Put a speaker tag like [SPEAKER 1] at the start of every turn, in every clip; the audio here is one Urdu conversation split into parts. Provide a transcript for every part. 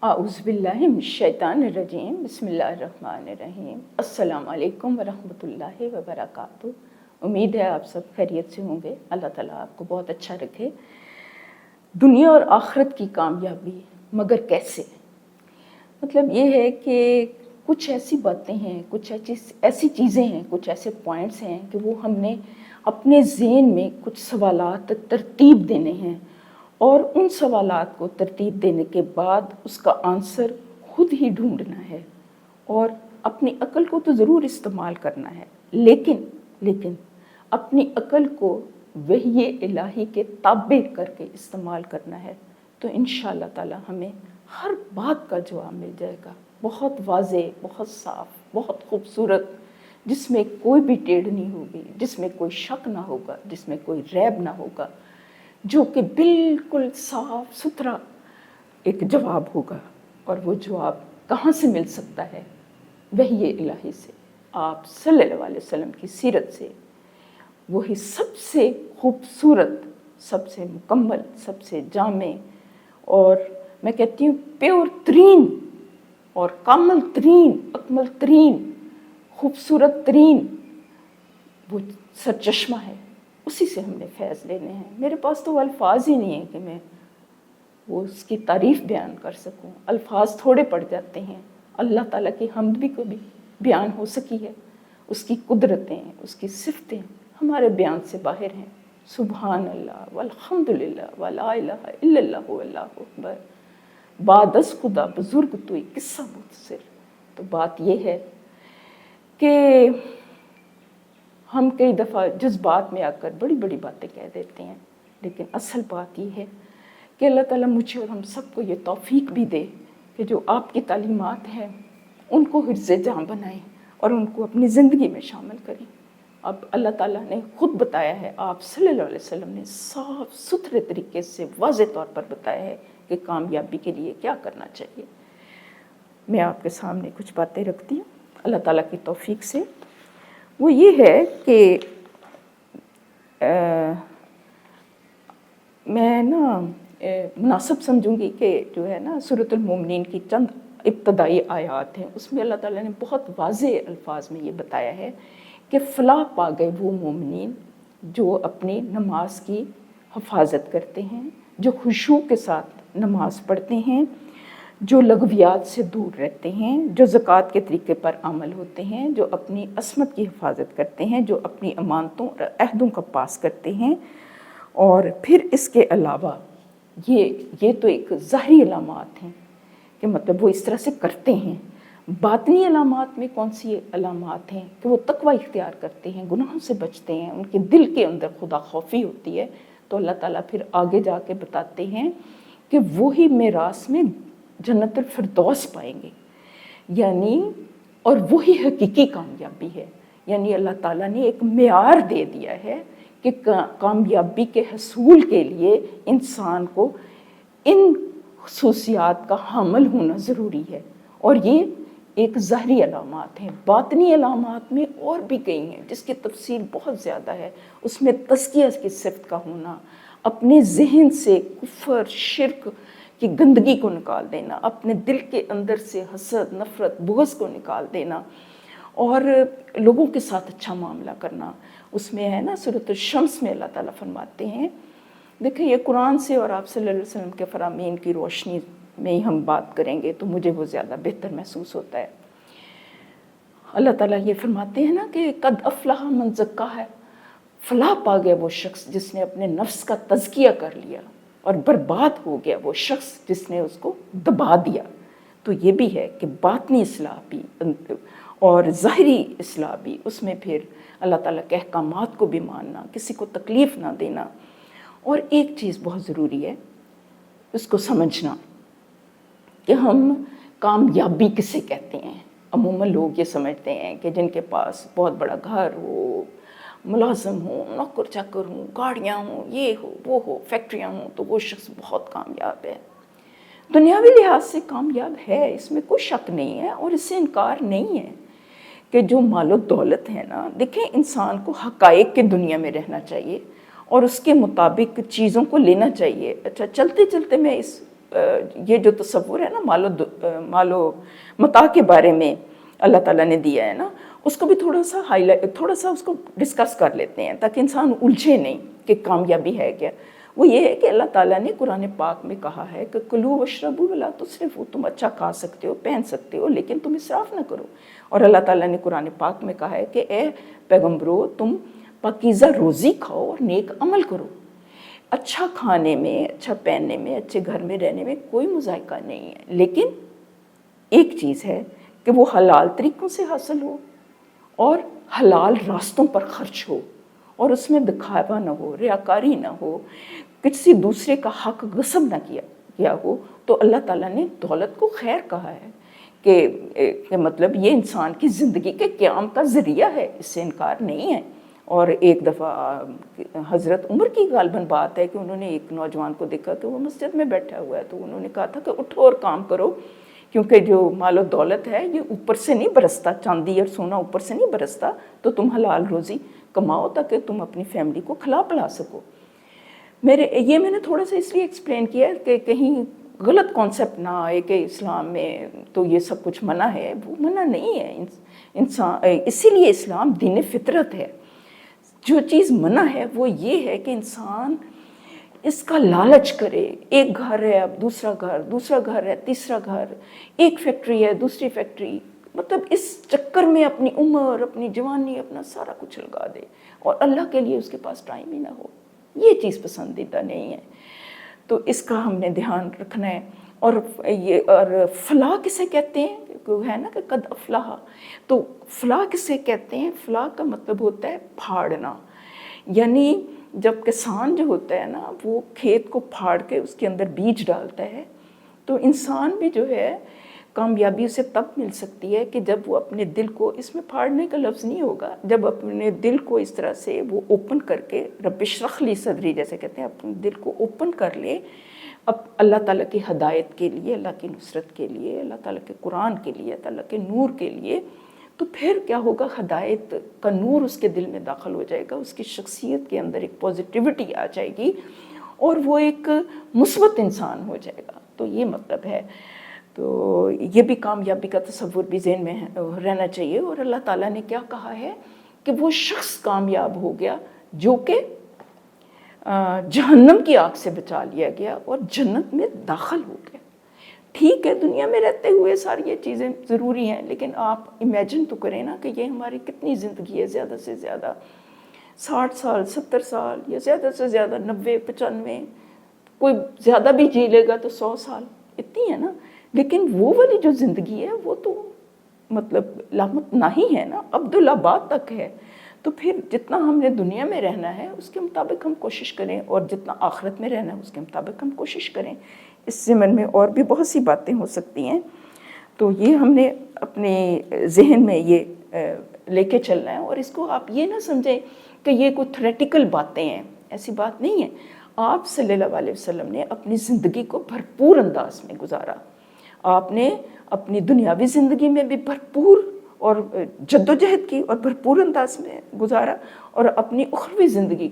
[SPEAKER 1] اعوذ باللہ من الشیطان الرجیم بسم اللہ الرحمن الرحیم السلام علیکم ورحمۃ اللہ وبرکاتہ۔ امید ہے آپ سب خیریت سے ہوں گے۔ اللہ تعالیٰ آپ کو بہت اچھا رکھے۔ دنیا اور آخرت کی کامیابی، مگر کیسے؟ مطلب یہ ہے کہ کچھ ایسی باتیں ہیں، کچھ ایسی چیزیں ہیں، کچھ ایسے پوائنٹس ہیں کہ وہ ہم نے اپنے ذہن میں کچھ سوالات ترتیب دینے ہیں، اور ان سوالات کو ترتیب دینے کے بعد اس کا آنسر خود ہی ڈھونڈنا ہے، اور اپنی عقل کو تو ضرور استعمال کرنا ہے، لیکن اپنی عقل کو وحی الہی کے تابع کر کے استعمال کرنا ہے، تو انشاءاللہ تعالی ہمیں ہر بات کا جواب مل جائے گا، بہت واضح، بہت صاف، بہت خوبصورت، جس میں کوئی بھی ٹیڑھ نہیں ہوگی، جس میں کوئی شک نہ ہوگا، جس میں کوئی ریب نہ ہوگا، جو کہ بالکل صاف ستھرا ایک جواب ہوگا۔ اور وہ جواب کہاں سے مل سکتا ہے؟ وحی الہی سے، آپ صلی اللہ علیہ وسلم کی سیرت سے، وہی سب سے خوبصورت، سب سے مکمل، سب سے جامع، اور میں کہتی ہوں پیور ترین اور کامل ترین، اکمل ترین، خوبصورت ترین وہ سرچشمہ ہے، اسی سے ہم نے فیض لینے ہیں۔ میرے پاس تو الفاظ ہی نہیں ہیں کہ میں وہ اس کی تعریف بیان کر سکوں، الفاظ تھوڑے پڑ جاتے ہیں۔ اللہ تعالیٰ کی حمد بھی کبھی بیان ہو سکی ہے، اس کی قدرتیں، اس کی صفتیں ہمارے بیان سے باہر ہیں۔ سبحان اللہ والحمد للہ ولا الہ الا اللہ واللہ اکبر، بعد از خدا بزرگ توئی قصہ مختصر۔ تو بات یہ ہے کہ ہم کئی دفعہ جذبات میں آ کر بڑی بڑی باتیں کہہ دیتے ہیں، لیکن اصل بات یہ ہے کہ اللہ تعالیٰ مجھے اور ہم سب کو یہ توفیق بھی دے کہ جو آپ کی تعلیمات ہیں ان کو حرز جاں بنائیں اور ان کو اپنی زندگی میں شامل کریں۔ اب اللہ تعالیٰ نے خود بتایا ہے، آپ صلی اللہ علیہ وسلم نے صاف ستھرے طریقے سے واضح طور پر بتایا ہے کہ کامیابی کے لیے کیا کرنا چاہیے۔ میں آپ کے سامنے کچھ باتیں رکھتی ہوں اللہ تعالیٰ کی توفیق سے۔ وہ یہ ہے کہ میں مناسب سمجھوں گی کہ جو ہے سورۃ المومنین کی چند ابتدائی آیات ہیں، اس میں اللہ تعالیٰ نے بہت واضح الفاظ میں یہ بتایا ہے کہ فلاح پا گئے وہ مومنین جو اپنی نماز کی حفاظت کرتے ہیں، جو خشوع کے ساتھ نماز پڑھتے ہیں، جو لغویات سے دور رہتے ہیں، جو زکوٰۃ کے طریقے پر عمل ہوتے ہیں، جو اپنی عصمت کی حفاظت کرتے ہیں، جو اپنی امانتوں اور عہدوں کا پاس کرتے ہیں۔ اور پھر اس کے علاوہ یہ تو ایک ظاہری علامات ہیں کہ مطلب وہ اس طرح سے کرتے ہیں۔ باطنی علامات میں کون سی علامات ہیں کہ وہ تقوی اختیار کرتے ہیں، گناہوں سے بچتے ہیں، ان کے دل کے اندر خدا خوفی ہوتی ہے۔ تو اللہ تعالیٰ پھر آگے جا کے بتاتے ہیں کہ وہی میراث میں جنت الفردوس پائیں گے، یعنی اور وہی حقیقی کامیابی ہے۔ یعنی اللہ تعالیٰ نے ایک معیار دے دیا ہے کہ کامیابی کے حصول کے لیے انسان کو ان خصوصیات کا حامل ہونا ضروری ہے، اور یہ ایک ظاہری علامات ہیں۔ باطنی علامات میں اور بھی کئی ہیں جس کی تفصیل بہت زیادہ ہے۔ اس میں تزکیہ کی صفت کا ہونا، اپنے ذہن سے کفر، شرک کی گندگی کو نکال دینا، اپنے دل کے اندر سے حسد، نفرت، بغض کو نکال دینا، اور لوگوں کے ساتھ اچھا معاملہ کرنا۔ اس میں ہے سورۃ الشمس میں اللہ تعالیٰ فرماتے ہیں، دیکھیں یہ قرآن سے اور آپ صلی اللہ علیہ وسلم کے فرامین کی روشنی میں ہی ہم بات کریں گے تو مجھے وہ زیادہ بہتر محسوس ہوتا ہے۔ اللہ تعالیٰ یہ فرماتے ہیں کہ قد افلح من زکاہا، فلاح پا گیا وہ شخص جس نے اپنے نفس کا تزکیہ کر لیا، اور برباد ہو گیا وہ شخص جس نے اس کو دبا دیا۔ تو یہ بھی ہے کہ باطنی اصلاح بھی اور ظاہری اصلاح بھی، اس میں پھر اللہ تعالیٰ کے احکامات کو بھی ماننا، کسی کو تکلیف نہ دینا۔ اور ایک چیز بہت ضروری ہے اس کو سمجھنا کہ ہم کامیابی کسے کہتے ہیں۔ عموماً لوگ یہ سمجھتے ہیں کہ جن کے پاس بہت بڑا گھر ہو، ملازم ہوں، نوکر چاکر ہوں، گاڑیاں ہوں، یہ ہو وہ ہو، فیکٹریاں ہوں، تو وہ شخص بہت کامیاب ہے۔ دنیاوی لحاظ سے کامیاب ہے، اس میں کوئی شک نہیں ہے، اور اس سے انکار نہیں ہے کہ جو مال و دولت ہے دیکھیں انسان کو حقائق کی دنیا میں رہنا چاہیے اور اس کے مطابق چیزوں کو لینا چاہیے۔ اچھا چلتے چلتے میں اس یہ جو تصور ہے نا مالو متاع کے بارے میں اللہ تعالیٰ نے دیا ہے نا، اس کو بھی تھوڑا سا اس کو ڈسکس کر لیتے ہیں تاکہ انسان الجھے نہیں کہ کامیابی ہے کیا۔ وہ یہ ہے کہ اللہ تعالیٰ نے قرآن پاک میں کہا ہے کہ کلوا واشربوا ولا تسرفوا، تم اچھا کھا سکتے ہو، پہن سکتے ہو، لیکن تم اسراف نہ کرو۔ اور اللہ تعالیٰ نے قرآن پاک میں کہا ہے کہ اے پیغمبرو، تم پاکیزہ روزی کھاؤ اور نیک عمل کرو۔ اچھا کھانے میں، اچھا پہننے میں، اچھے گھر میں رہنے میں کوئی مذائقہ نہیں ہے، لیکن ایک چیز ہے کہ وہ حلال طریقوں سے حاصل ہو اور حلال راستوں پر خرچ ہو، اور اس میں دکھاوا نہ ہو، ریاکاری نہ ہو، کسی دوسرے کا حق غصب نہ کیا ہو۔ تو اللہ تعالیٰ نے دولت کو خیر کہا ہے کہ مطلب یہ انسان کی زندگی کے قیام کا ذریعہ ہے، اس سے انکار نہیں ہے۔ اور ایک دفعہ حضرت عمر کی غالباً بات ہے کہ انہوں نے ایک نوجوان کو دیکھا کہ وہ مسجد میں بیٹھا ہوا ہے، تو انہوں نے کہا تھا کہ اٹھو اور کام کرو، کیونکہ جو مال و دولت ہے یہ اوپر سے نہیں برستا، چاندی اور سونا اوپر سے نہیں برستا، تو تم حلال روزی کماؤ تاکہ تم اپنی فیملی کو کھلا پلا سکو۔ میں نے تھوڑا سا اس لیے ایکسپلین کیا کہ کہیں غلط کانسیپٹ نہ آئے کہ اسلام میں تو یہ سب کچھ منع ہے۔ وہ منع نہیں ہے، انسان اسی لیے اسلام دین فطرت ہے۔ جو چیز منع ہے وہ یہ ہے کہ انسان اس کا لالچ کرے، ایک گھر ہے اب دوسرا گھر ہے تیسرا گھر، ایک فیکٹری ہے دوسری فیکٹری، مطلب اس چکر میں اپنی عمر، اپنی جوانی، اپنا سارا کچھ لگا دے اور اللہ کے لیے اس کے پاس ٹائم ہی نہ ہو۔ یہ چیز پسندیدہ نہیں ہے، تو اس کا ہم نے دھیان رکھنا ہے۔ اور فلاح کسے کہتے ہیں؟ ہے نا کہ قد افلاح، تو فلاح کسے کہتے ہیں؟ فلاح کا مطلب ہوتا ہے پھاڑنا، یعنی جب کسان جو ہوتا ہے نا وہ کھیت کو پھاڑ کے اس کے اندر بیج ڈالتا ہے، تو انسان بھی جو ہے کامیابی اسے تب مل سکتی ہے کہ جب وہ اپنے دل کو، اس میں پھاڑنے کا لفظ نہیں ہوگا، جب اپنے دل کو اس طرح سے وہ اوپن کر کے، رب اشرح لی صدری جیسے کہتے ہیں، اپنے دل کو اوپن کر لے اب اللہ تعالیٰ کی ہدایت کے لیے، اللہ کی نصرت کے لیے، اللہ تعالیٰ کے قرآن کے لیے، اللہ کے نور کے لیے، تو پھر کیا ہوگا؟ ہدایت کا نور اس کے دل میں داخل ہو جائے گا، اس کی شخصیت کے اندر ایک پازیٹیوٹی آ جائے گی اور وہ ایک مثبت انسان ہو جائے گا۔ تو یہ مطلب ہے، تو یہ بھی کامیابی کا تصور بھی ذہن میں رہنا چاہیے۔ اور اللہ تعالیٰ نے کیا کہا ہے کہ وہ شخص کامیاب ہو گیا جو کہ جہنم کی آگ سے بچا لیا گیا اور جنت میں داخل ہو گیا۔ ٹھیک ہے، دنیا میں رہتے ہوئے ساری یہ چیزیں ضروری ہیں، لیکن آپ امیجن تو کریں نا کہ یہ ہماری کتنی زندگی ہے، زیادہ سے زیادہ 60 سال، 70 سال، یا زیادہ سے زیادہ 90، 95، کوئی زیادہ بھی جی لے گا تو 100 سال، اتنی ہے نا۔ لیکن وہ والی جو زندگی ہے وہ تو مطلب لامت نہ ہی ہے نا، عبدالآباد تک ہے۔ تو پھر جتنا ہم نے دنیا میں رہنا ہے اس کے مطابق ہم کوشش کریں، اور جتنا آخرت میں رہنا ہے اس کے مطابق ہم کوشش کریں۔ اس ضمن میں اور بھی بہت سی باتیں ہو سکتی ہیں، تو یہ ہم نے اپنے ذہن میں یہ لے کے چلنا ہے۔ اور اس کو آپ یہ نہ سمجھیں کہ یہ کوئی تھیوریٹیکل باتیں ہیں، ایسی بات نہیں ہے۔ آپ صلی اللہ علیہ وسلم نے اپنی زندگی کو بھرپور انداز میں گزارا، آپ نے اپنی دنیاوی زندگی میں بھی بھرپور اور جدوجہد کی اور بھرپور انداز میں گزارا، اور اپنی اخروی زندگی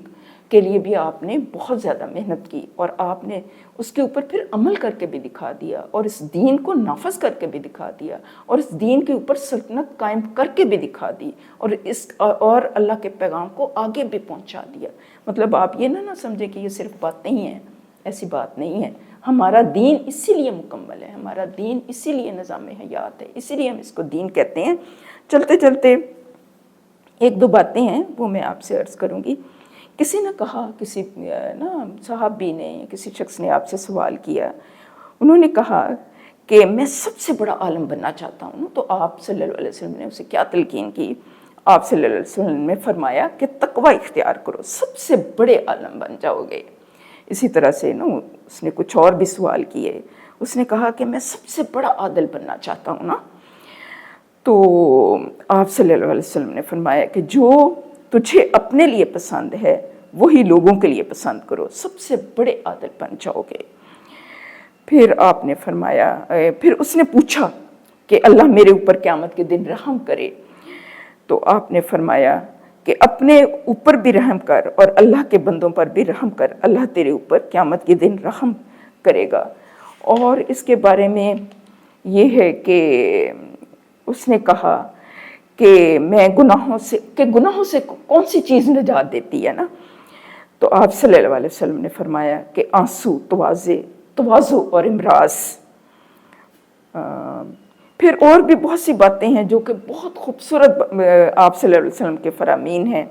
[SPEAKER 1] کے لیے بھی آپ نے بہت زیادہ محنت کی، اور آپ نے اس کے اوپر پھر عمل کر کے بھی دکھا دیا، اور اس دین کو نافذ کر کے بھی دکھا دیا، اور اس دین کے اوپر سلطنت قائم کر کے بھی دکھا دی، اور اللہ کے پیغام کو آگے بھی پہنچا دیا۔ مطلب آپ یہ نہ سمجھیں کہ یہ صرف باتیں ہی ہیں، ایسی بات نہیں ہے۔ ہمارا دین اسی لیے مکمل ہے، ہمارا دین اسی لیے نظام حیات ہے، اسی لیے ہم اس کو دین کہتے ہیں۔ چلتے چلتے ایک دو باتیں ہیں وہ میں آپ سے عرض کروں گی۔ کسی نے کہا، کسی صحابی نے، کسی شخص نے آپ سے سوال کیا، انہوں نے کہا کہ میں سب سے بڑا عالم بننا چاہتا ہوں، تو آپ صلی اللہ علیہ وسلم نے اسے کیا تلقین کی؟ آپ صلی اللہ علیہ وسلم نے فرمایا کہ تقوی اختیار کرو، سب سے بڑے عالم بن جاؤ گے۔ اسی طرح سے اس نے کچھ اور بھی سوال کیے، اس نے کہا کہ میں سب سے بڑا عادل بننا چاہتا ہوں نا، تو آپ صلی اللہ علیہ وسلم نے فرمایا کہ جو تجھے اپنے لیے پسند ہے وہی لوگوں کے لیے پسند کرو، سب سے بڑے عادل بن جاؤ گے۔ پھر آپ نے فرمایا، پھر اس نے پوچھا کہ اللہ میرے اوپر قیامت کے دن رحم کرے، تو آپ نے فرمایا کہ اپنے اوپر بھی رحم کر اور اللہ کے بندوں پر بھی رحم کر، اللہ تیرے اوپر قیامت کے دن رحم کرے گا۔ اور اس کے بارے میں یہ ہے کہ اس نے کہا کہ گناہوں سے کون سی چیز نجات دیتی ہے نا، تو آپ صلی اللہ علیہ وسلم نے فرمایا کہ آنسو، تواضع اور امراض۔ پھر اور بھی بہت سی باتیں ہیں جو کہ بہت خوبصورت آپ صلی اللہ علیہ وسلم کے فرامین ہیں۔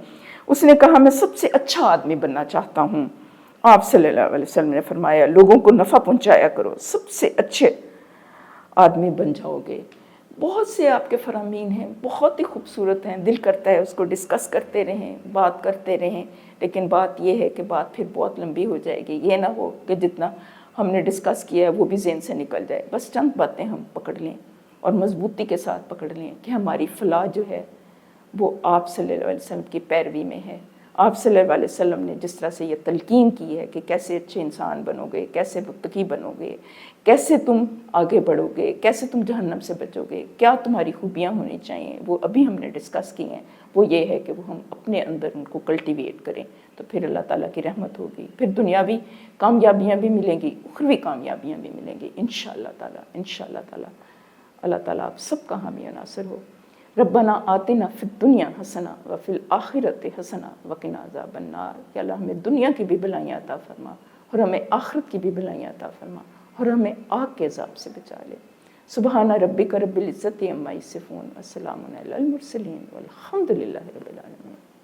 [SPEAKER 1] اس نے کہا میں سب سے اچھا آدمی بننا چاہتا ہوں۔ آپ صلی اللہ علیہ وسلم نے فرمایا لوگوں کو نفع پہنچایا کرو، سب سے اچھے آدمی بن جاؤ گے۔ بہت سے آپ کے فرامین ہیں، بہت ہی خوبصورت ہیں، دل کرتا ہے اس کو ڈسکس کرتے رہیں، بات کرتے رہیں، لیکن بات یہ ہے کہ بات پھر بہت لمبی ہو جائے گی۔ یہ نہ ہو کہ جتنا ہم نے ڈسکس کیا ہے وہ بھی ذہن سے نکل جائے۔ بس چند باتیں ہم پکڑ لیں اور مضبوطی کے ساتھ پکڑ لیں کہ ہماری فلاح جو ہے وہ آپ صلی اللہ علیہ وسلم کی پیروی میں ہے۔ آپ صلی اللہ علیہ وسلم نے جس طرح سے یہ تلقین کی ہے کہ کیسے اچھے انسان بنو گے، کیسے متقی بنو گے، کیسے تم آگے بڑھو گے، کیسے تم جہنم سے بچو گے، کیا تمہاری خوبیاں ہونی چاہیے، وہ ابھی ہم نے ڈسکس کی ہیں۔ وہ یہ ہے کہ وہ ہم اپنے اندر ان کو کلٹیویٹ کریں تو پھر اللہ تعالیٰ کی رحمت ہوگی، پھر دنیاوی کامیابیاں بھی ملیں گی، اخروی کامیابیاں بھی ملیں گی انشاءاللہ تعالیٰ، انشاءاللہ تعالیٰ۔ اللہ تعالیٰ آپ سب کا حامی و ناصر ہو۔ ربنا آتنا فی الدنیا حسنہ وفی الآخرۃ حسنہ وقنا عذاب النار۔ کہ اللہ ہمیں دنیا کی بھی بلائیاں عطا فرما اور ہمیں آخرت کی بھی بلائیاں عطا فرما اور ہمیں آگ کے عذاب سے بچا لے۔ سبحان ربک رب العزت عما یصفون، وسلام علی المرسلین والحمد للہ رب العالمین۔